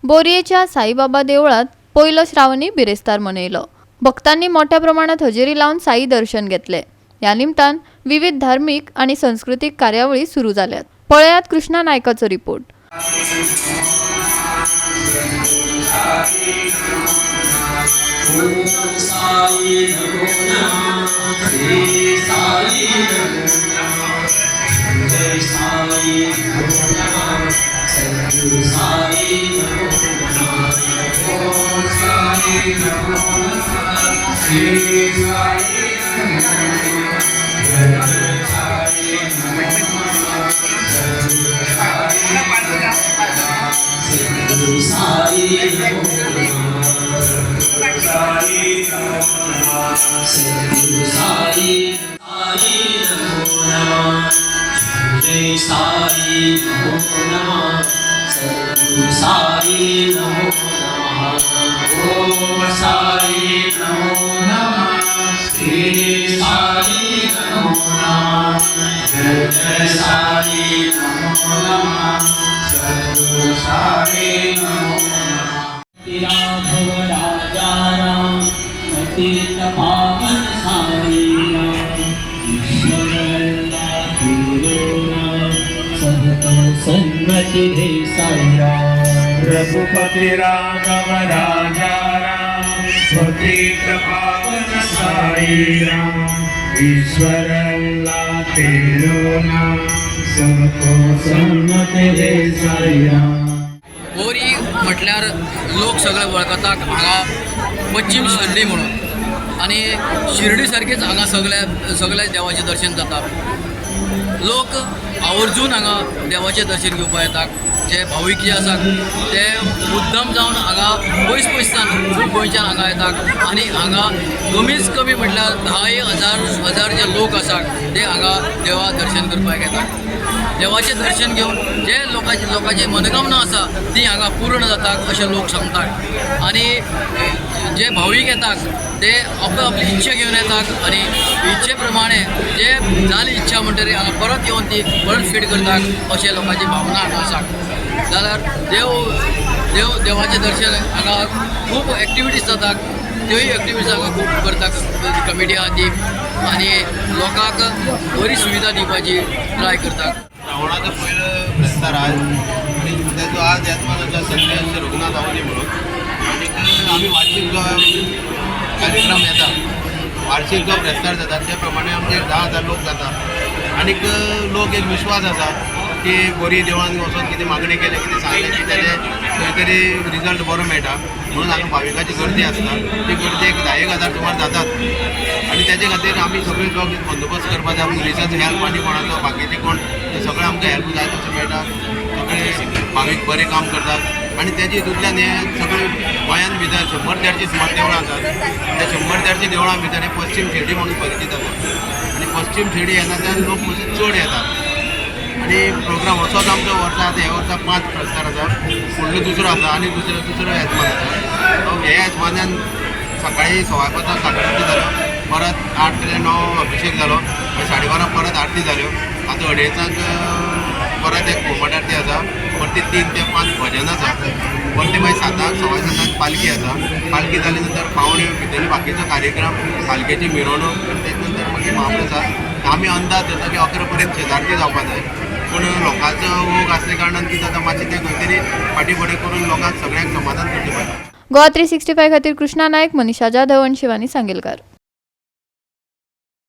बोरयेच्या साईबाबा देवळात पहिलो श्रावणी बिरेस्तार मनयलो। भक्तांनी मोठ्या प्रमाणात हजेरी लावून साई दर्शन घेतले। या निमतान विविध धार्मिक आणि सांस्कृतिक कार्यावळी सुरू जाल्यात। पळयात कृष्णा नायकाचो रिपोर्ट। रघुपति राघव राजा राम पतित पावन साई राम ईश्वर अल्लाह तेरो नाम सबको सन्मति दे साई राम। बोरी म्हटल्यार लोक सगळे वळखतात हांगा पश्चिम शिर्डी म्हणून आणि शिर्डी सारखेच हांगा सगळ्या देवाचे दर्शन जाता। लोक आवर्जून हांगा देवाचे दर्शन घेवपाक येतात। जे भाविक जे आसात ते मुद्दम जावन हांगा पयसान खूब गोंयच्यान हांगा येतात आणि हांगा कमीच कमी म्हटल्यार 10,000 जे लोक आसात ते हांगा देवा दर्शन करपाक येतात। देवाचे दर्शन घेवन जे लोकांची मनोकामना आसा ती हांगा पूर्ण जातात अशें लोक सांगतात। आणि जे भाविक येतात ते आपली इच्छा घेवन येतात आणि इच्छे प्रमाणे जे जाली इच्छा म्हणटरी हांगा परत येवन ती परत फीड करतात अशें लोकांची भावना हांगा आसा। जाल्यार देवाचें दर्शन हांगा खूब एक्टिविटीज जातात। त्योय एक्टिविटीज हांगा खूब करतात कमिटी आहा ती आनी लोकांक बरी सुविधा दिवपाची ट्राय करतात। श्रावणाचो पयलो बेस्तार आनी तेजो आज येतमानाच्या सगळे रघुनाथ आवली म्हणून आनी आमी वार्षिक जो कार्यक्रम येता वार्षिक जो बेस्तार जाता त्या प्रमाणे आमचे 10,000 लोक जाता। आनीक लोक एक विश्वास आसा की बोरी देवळान वचून कितें मागणी केलें कितें सांगलें की तेजें खंय तरी रिजल्ट बरो मेळटा म्हणून हांगा भाविकाची गर्दी आसता। ती गर्दी एक 10,000 सुमार जातात आनी तेजे खातीर आमी सगळे लोक बंदोबस्त करपाक जाय। पुलिसाचो हेल्प आनी कोणाचो बाकीचे कोण ते सगळे आमकां हेल्प जाय तशें मेळटा। सगळे भावीक बरें काम करतात आनी तेजे हितूंतल्यान हे सगळे गोंयान भितर 100-150 सुमार देवळां आसात। त्या 100-150 देवळां भितर हे पश्चिम शिर्डी म्हणून परिचीत आसा आनी पश्चिम शिर्डी येताच्यान लोक मातशे चड येतात। आनी प्रोग्राम असोच आमचो वर्सा हे वर्सा 5 प्रस्तार आसा। फुडलो दुसरो आसा आनी दुसरो येजमान आसा। हे येजमानान सकाळी 5:15 साखरती जालो, परत 8 ते 9 अभिषेक जालो, 12:30 परत आरती जाल्यो। आतां 2:30 परत एक घुमट आरती आसा, परती 3 ते 5 भजन आसा, परती मागीर 7:00 7:15 पालखी आसा। पालखी जाले नंतर पावण्यो भितर बाकीचो कार्यक्रम पालखेची मिरवणूक तेजे नंतर मागीर महाप्रसाद। आमी अंदाज धरता की 11 पर्यंत शेजारती जावपाक जाय पूण लोकांचो ओघ आसल्या कारणान कितें जाता मातशें तें खंय तरी फाटीं फुडें करून लोकांक सगळ्यांक समाधान करचें पडटा। गोवा 365 खातीर कृष्णा नायक, मनीषा जाधव आणि शिवानी सांगेलकार।